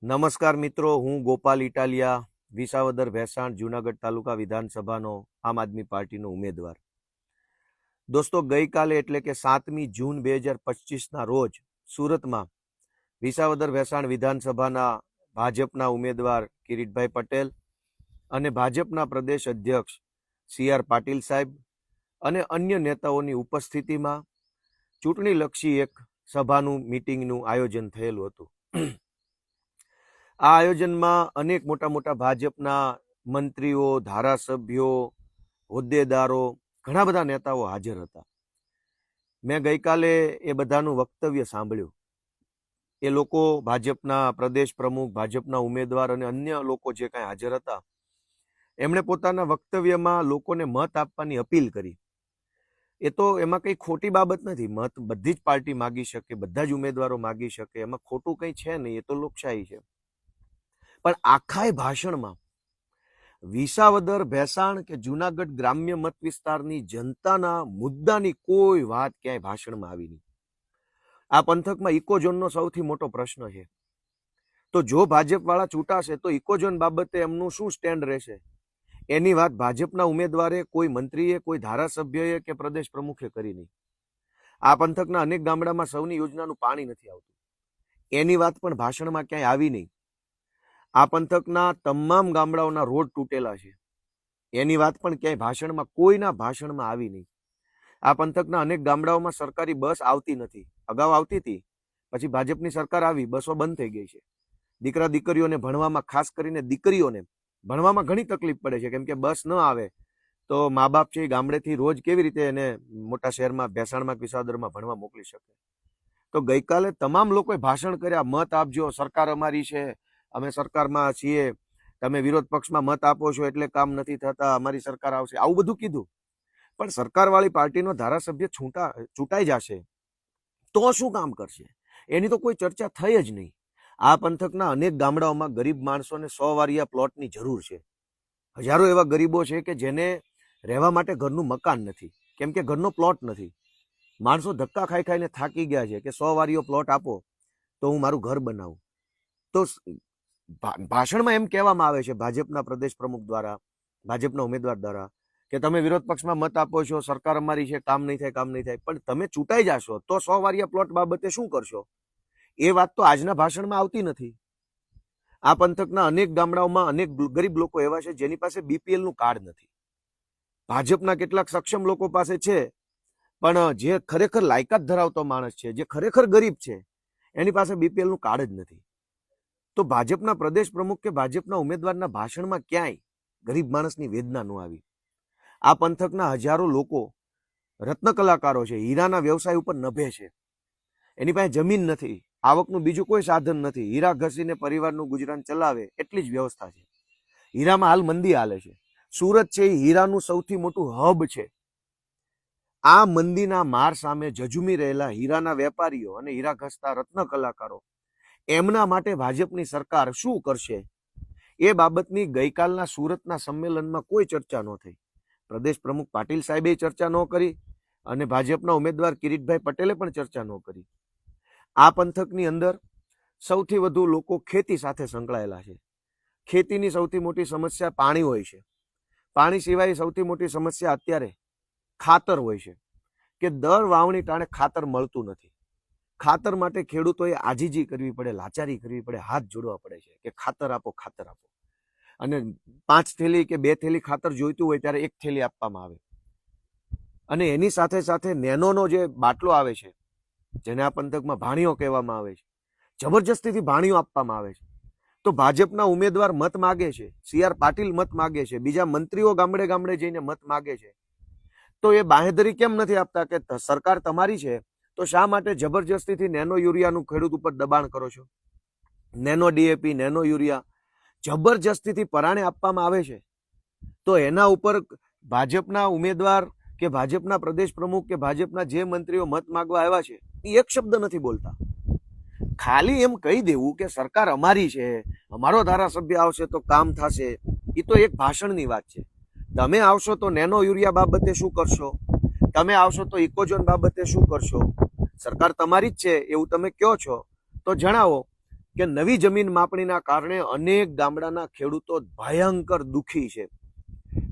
નમસ્કાર મિત્રો, હું ગોપાલ ઇટાલિયા, વિસાવદર ભેસાણ જૂનાગઢ તાલુકા વિધાનસભાનો આમ આદમી પાર્ટીનો ઉમેદવાર. દોસ્તો, ગઈકાલે એટલે કે 7મી જૂન 2025ના રોજ સુરતમાં વિસાવદર ભેસાણ વિધાનસભાના ભાજપના ઉમેદવાર કિરીટભાઈ પટેલ અને ભાજપના પ્રદેશ અધ્યક્ષ CR પાટીલ સાહેબ અને અન્ય નેતાઓની ઉપસ્થિતિમાં ચૂંટણીલક્ષી એક સભાનું મીટિંગનું આયોજન થયેલું હતું. આ આયોજનમાં અનેક મોટા મોટા ભાજપના મંત્રીઓ, ધારાસભ્યો, હોદ્દેદારો, ઘણા બધા નેતાઓ હાજર હતા. મેં ગઈકાલે એ બધાનું વક્તવ્ય સાંભળ્યું. એ લોકો, ભાજપના પ્રદેશ પ્રમુખ, ભાજપના ઉમેદવાર અને અન્ય લોકો જે કાંઈ હાજર હતા, એમણે પોતાના વક્તવ્યમાં લોકોને મત આપવાની અપીલ કરી. એ તો એમાં કંઈ ખોટી બાબત નથી. મત બધી જ પાર્ટી માગી શકે, બધા જ ઉમેદવારો માગી શકે, એમાં ખોટું કંઈ છે નહીં. એ તો લોકશાહી છે. પણ આખાય ભાષણમાં વિસાવદર ભેસાણ કે જૂનાગઢ ગ્રામ્ય મત વિસ્તારની જનતાના મુદ્દાની કોઈ વાત ક્યાંય ભાષણમાં આવી નહીં. આ પંથકમાં ઇકોઝોનનો સૌથી મોટો પ્રશ્ન છે. તો જો ભાજપવાળા ચૂંટાશે તો ઇકોઝોન બાબતે એમનું શું સ્ટેન્ડ રહેશે, એની વાત ભાજપના ઉમેદવારે, કોઈ મંત્રીએ, કોઈ ધારાસભ્યએ કે પ્રદેશ પ્રમુખે કરી નહીં. આ પંથકના અનેક ગામડામાં સૌની યોજનાનું પાણી નથી આવતું, એની વાત પણ ભાષણમાં ક્યાંય આવી નહીં. આ પંથકના તમામ ગામડાઓના રોડ તૂટેલા છે, એની વાત પણ ક્યાંય ભાષણમાં, કોઈના ભાષણમાં આવી નહીં. આ પંથકના અનેક ગામડાઓમાં સરકારી બસ આવતી નથી. અગાઉ આવતી હતી, પછી ભાજપની સરકાર આવી, બસો બંધ થઈ ગઈ છે. દીકરા દીકરીઓને ભણવામાં, ખાસ કરીને દીકરીઓને ભણવામાં ઘણી તકલીફ પડે છે, કેમ કે બસ ન આવે તો મા બાપ છે એ ગામડેથી રોજ કેવી રીતે એને મોટા શહેરમાં, ભેસાણમાં, વિસાવદરમાં ભણવા મોકલી શકે. તો ગઈકાલે તમામ લોકોએ ભાષણ કર્યા, મત આપજો, સરકાર અમારી છે, અમે સરકારમાં છીએ, તમે વિરોધ પક્ષમાં મત આપો છો એટલે કામ નથી થતા, અમારી સરકાર આવશે, આવું બધું કીધું. પણ સરકારવાળી પાર્ટીનો ધારાસભ્ય ચૂંટાઈ જશે તો શું કામ કરશે, એની તો કોઈ ચર્ચા થઈ જ નહીં. આ પંથકના અનેક ગામડાઓમાં ગરીબ માણસોને 100 વારિયા પ્લોટની જરૂર છે. હજારો એવા ગરીબો છે કે જેને રહેવા માટે ઘરનું મકાન નથી, કેમ કે ઘરનો પ્લોટ નથી. માણસો ધક્કા ખાઈ ખાઈને થાકી ગયા છે કે 100 વારિયો પ્લોટ આપો તો હું મારું ઘર બનાવું. તો ભાષણમાં એમ કહેવામાં આવે છે ભાજપના પ્રદેશ પ્રમુખ દ્વારા, ભાજપના ઉમેદવાર દ્વારા, કે તમે વિરોધ પક્ષમાં મત આપો છો, સરકાર અમારી છે, કામ નહીં થાય, કામ નહીં થાય. પણ તમે ચૂંટાઈ જશો તો 100 વારિયા પ્લોટ બાબતે શું કરશો, એ વાત તો આજના ભાષણમાં આવતી નથી. આ પંથકના અનેક ગામડાઓમાં અનેક ગરીબ લોકો એવા છે જેની પાસે BPL નું કાર્ડ નથી. ભાજપના કેટલાક સક્ષમ લોકો પાસે છે, પણ જે ખરેખર લાયકાત ધરાવતો માણસ છે, જે ખરેખર ગરીબ છે, એની પાસે BPL નું કાર્ડ જ નથી. તો ભાજપના પ્રદેશ પ્રમુખ કે ભાજપના ઉમેદવારના ભાષણમાં ક્યાંય ગરીબ માણસની વેદના ન આવી. આ પંથકના હજારો લોકો રત્ન કલાકારો છે, હીરાના વ્યવસાય ઉપર નભે છે, એની પાસે જમીન નથી, આવકનું બીજું કોઈ સાધન નથી, હીરા ઘસીને પરિવારનું ગુજરાન ચલાવે એટલી જ વ્યવસ્થા છે. હીરામાં હાલ મંદી હાલે છે. સુરત છે એ હીરાનું સૌથી મોટું હબ છે. આ મંદીના માર સામે ઝઝુમી રહેલા હીરાના વેપારીઓ અને હીરા ઘસતા રત્ન કલાકારો, એમના માટે ભાજપની સરકાર શું કરશે, એ બાબતની ગઈકાલના સુરતના સંમેલનમાં કોઈ ચર્ચા ન થઈ. પ્રદેશ પ્રમુખ પાટીલ સાહેબે ચર્ચા ન કરી અને ભાજપના ઉમેદવાર કિરીટભાઈ પટેલે પણ ચર્ચા ન કરી. આ પંથકની અંદર સૌથી વધુ લોકો ખેતી સાથે સંકળાયેલા છે. ખેતીની સૌથી મોટી સમસ્યા પાણી હોય છે. પાણી સિવાય સૌથી મોટી સમસ્યા અત્યારે ખાતર હોય છે, કે દર વાવણી ટાણે ખાતર મળતું નથી. ખાતર માટે ખેડૂતોએ આજીજી કરવી પડે, લાચારી કરવી પડે, હાથ જોડવા પડે છે કે ખાતર આપો, ખાતર આપો. અને 5 થેલી કે 2 થેલી ખાતર જોઈતું હોય ત્યારે 1 થેલી આપવામાં આવે. અને એની સાથે સાથે નેનોનો જે બાટલો આવે છે, જેને આ પંથકમાં ભાણિયો કહેવામાં આવે છે, જબરજસ્તીથી ભાણિયો આપવામાં આવે છે. તો ભાજપના ઉમેદવાર મત માગે છે, CR પાટીલ મત માગે છે, બીજા મંત્રીઓ ગામડે ગામડે જઈને મત માગે છે, તો એ બાંહેધરી કેમ નથી આપતા કે સરકાર તમારી છે, તો શા માટે જબરજસ્તીથી નેનો યુરિયાનું ખેડૂત ઉપર દબાણ કરો છો? નેનો DAP, નેનો યુરિયા જબરજસ્તીથી પરાણે આપવામાં આવે છે. તો એના ઉપર ભાજપના ઉમેદવાર કે ભાજપના પ્રદેશ પ્રમુખ કે ભાજપના જે મંત્રીઓ મત માંગવા આવ્યા છે, એ એક શબ્દ નથી બોલતા. ખાલી એમ કહી દેવું કે સરકાર અમારી છે, અમારો ધારાસભ્ય આવશે તો કામ થશે, એ તો એક ભાષણની વાત છે. તમે આવશો તો નેનો યુરિયા બાબતે શું કરશો, તમે આવશો તો ઇકોઝોન બાબતે શું કરશો? સરકાર તમારી જ છે એવું તમે કહો છો, તો જણાવો. કે નવી જમીન માપણીના કારણે અનેક ગામડાના ખેડૂતો ભયંકર દુઃખી છે.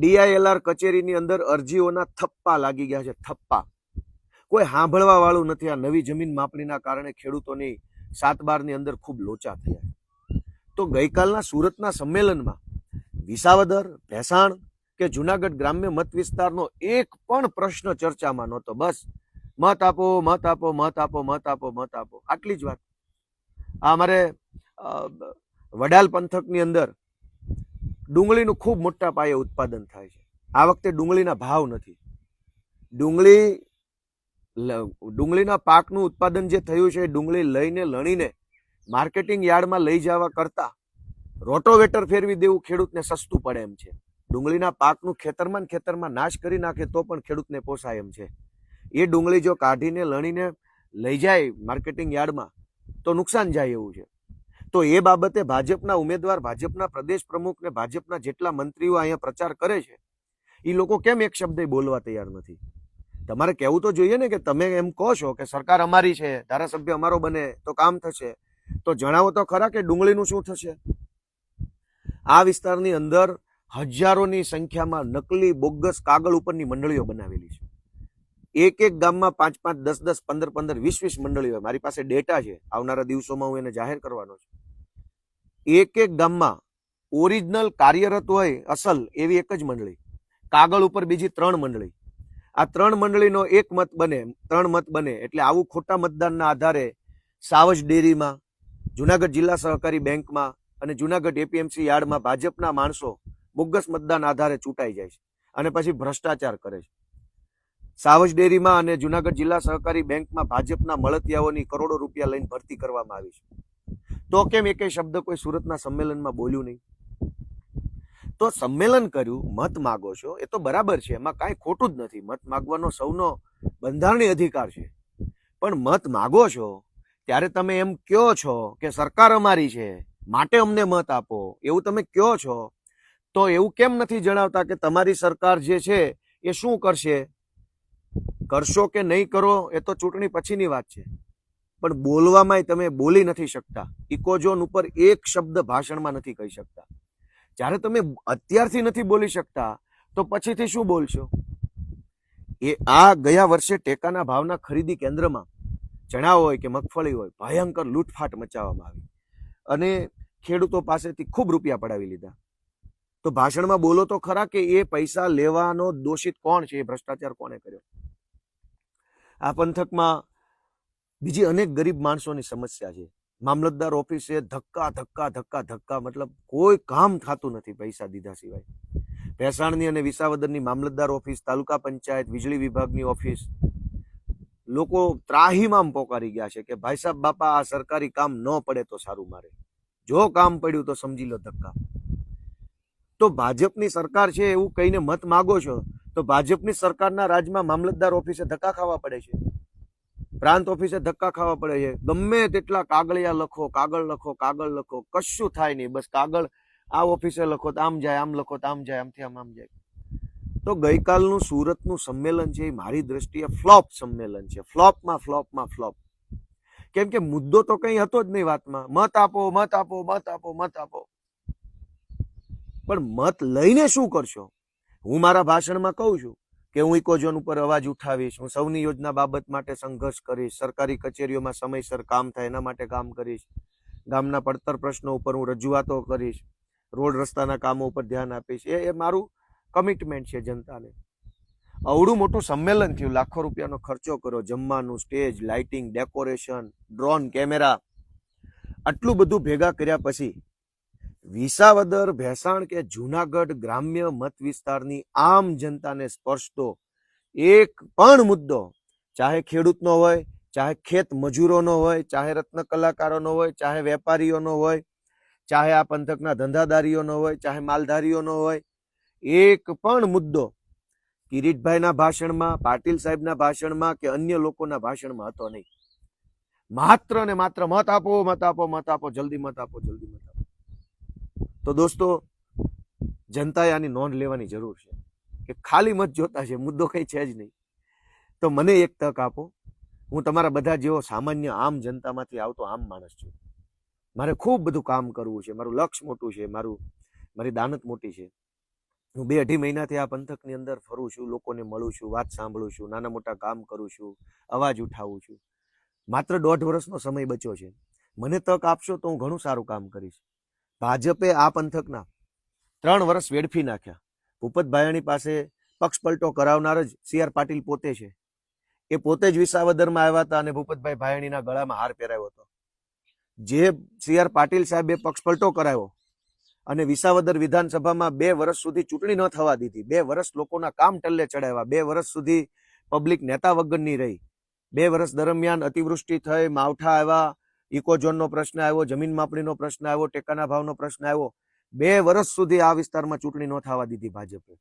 DILR કચેરીની અંદર અરજીઓના થપ્પા લાગી ગયા છે, થપ્પા. કોઈ સાંભળવા વાળું નથી. આ નવી જમીન માપણીના કારણે ખેડૂતોની 7/12 ની અંદર ખૂબ લોચા થયા. તો ગઈકાલના સુરતના સંમેલનમાં વિસાવદર, ભેસાણ કે જુનાગઢ ગ્રામ્ય મત વિસ્તારનો એક પણ પ્રશ્ન ચર્ચામાં નહોતો. બસ મત આપો, મત આપો, મત આપો, મત આપો, મત આપો, આટલી જ વાત. આ અમારે વડાલ પંથકની અંદર ડુંગળીનું ખૂબ મોટા પાયે ઉત્પાદન થાય છે. આ વખતે ડુંગળીના ભાવ નથી. ડુંગળીના પાકનું ઉત્પાદન જે થયું છે, ડુંગળી લઈને લણીને માર્કેટિંગ યાર્ડમાં લઈ જવા કરતા રોટોવેટર ફેરવી દેવું ખેડૂતને સસ્તું પડે એમ છે. ડુંગળીના પાકનું ખેતરમાં નાશ કરી નાખે તો પણ ખેડૂતને પોસાય એમ છે. એ ડુંગળી જો કાઢીને લણીને લઈ જાય માર્કેટિંગ યાર્ડમાં તો નુકસાન જાય એવું છે. તો એ બાબતે ભાજપના ઉમેદવાર, ભાજપના પ્રદેશ પ્રમુખ ને ભાજપના જેટલા મંત્રીઓ અહીંયા પ્રચાર કરે છે, એ લોકો કેમ એક શબ્દ બોલવા તૈયાર નથી? તમારે કહેવું તો જોઈએ ને કે તમે એમ કહો છો કે સરકાર અમારી છે, ધારાસભ્ય અમારો બને તો કામ થશે. તો જણાવો તો ખરા કે ડુંગળીનું શું થશે? આ વિસ્તારની અંદર હજારોની સંખ્યામાં નકલી બોગસ કાગળ ઉપરની મંડળીઓ બનાવેલી છે. એક એક ગામમાં 5-5, 10-10, 15-15, 20-20 મંડળીઓ. મારી પાસે ડેટા છે, આવનારા દિવસોમાં હું એને જાહેર કરવાનો છું. એક એક ગામમાં ઓરિજિનલ કાર્યરત હોય અસલ એવી એક જ મંડળી, કાગળ ઉપર બીજી 3 મંડળી. આ 3 મંડળીનો એક મત બને, 3 મત બને. એટલે આવું ખોટા મતદાનના આધારે સાવજ ડેરીમાં, જુનાગઢ જિલ્લા સહકારી બેંકમાં અને જુનાગઢ APMC યાર્ડમાં ભાજપના માણસો બોગસ મતદાન આધારે ચૂંટાઈ જાય છે અને પછી ભ્રષ્ટાચાર કરે છે. સાવજ ડેરીમાં અને જુનાગઢ જિલ્લા સહકારી બેંકમાં ભાજપના મળતિયાઓની કરોડો રૂપિયા લઈને ભરતી કરવામાં આવી છે. તો કેમ એકેય શબ્દ કોઈ સુરતના સંમેલનમાં બોલ્યું નહીં? તો સંમેલન કર્યું, મત માગો છો, એ તો બરાબર છે, એમાં કાંઈ ખોટું જ નથી. મત માગવાનો સૌનો બંધારણીય અધિકાર છે. પણ મત માગો છો ત્યારે તમે એમ કહો છો કે સરકાર અમારી છે માટે અમને મત આપો, એવું તમે કહો છો. તો એવું કેમ નથી જણાવતા કે તમારી સરકાર જે છે એ શું કરશે? કરશો કે નહીં કરો એ તો ચૂંટણી પછીની વાત છે. પણ બોલવામાં તમે બોલી નથી શકતા. ઇકોઝોન ઉપર એક શબ્દ ભાષણમાં નથી કહી શકતા. જ્યારે તમે અત્યારથી નથી બોલી શકતા તો પછીથી શું બોલશો? એ આ ગયા વર્ષે ટેકાના ભાવના ખરીદી કેન્દ્રમાં ચણા હોય કે મગફળી હોય, ભયંકર લૂંટફાટ મચાવવામાં આવી અને ખેડૂતો પાસેથી ખૂબ રૂપિયા પડાવી લીધા. તો ભાષણમાં બોલો તો ખરા કે એ પૈસા લેવાનો દોષિત કોણ છે? એ ભ્રષ્ટાચાર કોણે કર્યો? આ પંથકમાં બીજી અનેક ગરીબ માણસોની સમસ્યા છે. મામલતદાર ઓફિસે ધક્કા મતલબ કોઈ કામ થતું નથી પૈસા દીધા સિવાય. ભેસાણની અને વિસાવદરની મામલતદાર ઓફિસ, તાલુકા પંચાયત, વીજળી વિભાગની ઓફિસ, લોકો ત્રાહીમામ પોકારી ગયા છે કે ભાઈ સાહેબ બાપા, આ સરકારી કામ ન પડે તો સારું, મારે જો કામ પડ્યું તો સમજી લો ધક્કા. તો ભાજપની સરકાર છે એવું કહીને મત માગો છો, તો ભાજપની સરકારના રાજમાં મામલતદાર ઓફિસે ધક્કા ખાવા પડે છે, પ્રાંત ઓફિસે ધક્કા ખાવા પડે છે. ગમે તેટલા કાગળિયા લખો, કાગળ લખો, કશું થાય નહીં. બસ કાગળ આ ઓફિસે લખો તો આમ જાય, આમ લખો તો આમ જાય, આમથી આમ જાય. તો ગઈકાલનું સુરતનું સંમેલન છે એ મારી દ્રષ્ટિએ ફ્લોપ સંમેલન છે. ફ્લોપમાં ફ્લોપ. કેમ કે મુદ્દો તો કઈ હતો જ નહીં વાતમાં. મત આપો, મત આપો, મત આપો, મત આપો. પણ મત લઈને શું કરશો? હું મારા ભાષણમાં કહું છું કે હું ઇકોઝોન ઉપર અવાજ ઉઠાવીશ, હું સૌની યોજના બાબત માટે સંઘર્ષ કરીશ, સરકારી કચેરીઓમાં સમયસર કામ થાય એના માટે કામ કરીશ, ગામના પડતર પ્રશ્નો ઉપર હું રજૂઆતો કરીશ, રોડ રસ્તાના કામો ઉપર ધ્યાન આપીશ. એ મારું કમિટમેન્ટ છે જનતાને. અવડું મોટું સંમેલન થયું, લાખો રૂપિયાનો ખર્ચો કર્યો, જમવાનું, stage, lighting, decoration, drone camera, આટલું બધું ભેગા કર્યા પછી વિસાવદર, ભેસાણ કે જુનાગઢ ગ્રામ્ય મત વિસ્તારની આમ જનતાને સ્પર્શતો એક પણ મુદ્દો, ચાહે ખેડૂતનો હોય, ચાહે ખેત મજૂરોનો હોય, ચાહે રત્ન કલાકારોનો હોય, ચાહે વેપારીઓનો હોય, ચાહે આ પંથકના ધંધાદારીઓનો હોય, ચાહે માલધારીઓનો હોય, એક પણ મુદ્દો કિરીટભાઈના ભાષણમાં, પાટીલ સાહેબના ભાષણમાં કે અન્ય લોકોના ભાષણમાં હતો નહીં. માત્ર ને માત્ર મત આપો, મત આપો, મત આપો, જલ્દી મત આપો, જલ્દી મત આપો. તો દોસ્તો, જનતાએ આની નોંધ લેવાની જરૂર છે કે ખાલી મત જોતા છે, મુદ્દો કઈ છે જ નહીં. તો મને એક તક આપો. હું તમારા બધા જેવો સામાન્ય આમ જનતામાંથી આવતો આમ માણસ છું. મારે ખૂબ બધું કામ કરવું છે, મારું લક્ષ્ય મોટું છે, મારી દાનત મોટી છે. હું 2-2.5 મહિનાથી આ પંથકની અંદર ફરું છું, લોકોને મળું છું, વાત સાંભળું છું, નાના મોટા કામ કરું છું, અવાજ ઉઠાવું છું. માત્ર 1.5 વર્ષનો સમય બચ્યો છે. મને તક આપશો તો હું ઘણું સારું કામ કરીશ. ભાજપે આ પંથકના 3 વર્ષ વેડફી નાખ્યા. ભૂપત ભાયાણી પાસે પક્ષ પલટો કરાવનાર જ CR પાટીલ પોતે છે. એ પોતે જ વિસાવદરમાં આવ્યા હતા અને ભૂપતભાઈ ભાયાણીના ગળામાં હાર પહેરાવ્યો હતો. જે CR પાટીલ સાહેબે પક્ષ પલટો કરાવ્યો અને વિસાવદર વિધાનસભામાં 2 વર્ષ સુધી ચૂંટણી ન થવા દીધી, 2 વર્ષ લોકોના કામ ટલ્લે ચડાવ્યા, 2 વર્ષ સુધી પબ્લિક નેતા વગરની રહી. 2 વર્ષ દરમિયાન અતિવૃષ્ટિ થઈ, માવઠા આવ્યા, ઇકોઝોનનો પ્રશ્ન આવ્યો, જમીન માપણીનો પ્રશ્ન આવ્યો, ટેકાના ભાવનો પ્રશ્ન આવ્યો. 2 વર્ષ સુધી આ વિસ્તારમાં ચૂંટણી ન થવા દીધી ભાજપે.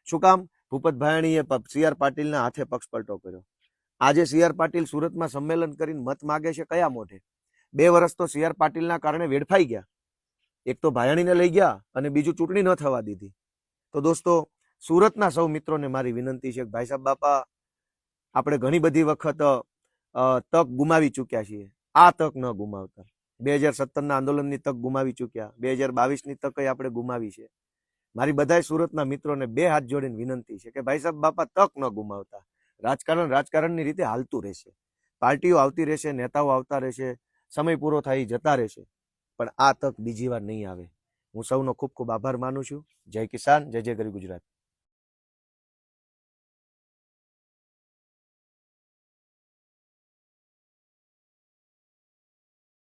શું કામ? ભૂપત ભાયાણીએ CR પાટીલના હાથે પક્ષ પલટો કર્યો. આજે CR પાટીલ સુરતમાં સંમેલન કરીને મત માગે છે કયા મોઢે? 2 વર્ષ તો CR પાટીલના કારણે વેડફાઈ ગયા. એક તો ભાયાણીને લઈ ગયા અને બીજું ચૂંટણી ન થવા દીધી. તો દોસ્તો, સુરતના સૌ મિત્રોને મારી વિનંતી છે કે ભાઈ સાહેબ બાપા, આપણે ઘણી બધી વખત તક ગુમાવી ચૂક્યા છીએ. આ તક ન ગુમાવતા. 2017ના આંદોલનની તક ગુમાવી ચૂક્યા, 2022ની તક આપણે ગુમાવી છે. મારી બધાય સુરતના મિત્રોને 2 હાથ જોડીને વિનંતી છે કે ભાઈ સાહેબ બાપા, તક ન ગુમાવતા. રાજકારણની રીતે હાલતું રહેશે, પાર્ટીઓ આવતી રહેશે, નેતાઓ આવતા રહેશે, સમય પૂરો થાય જતા રહેશે, પણ આ તક બીજી વાર નહીં આવે. હું સૌનો ખૂબ ખૂબ આભાર માનું છું. જય કિસાન, જય જય ગરવી ગુજરાત.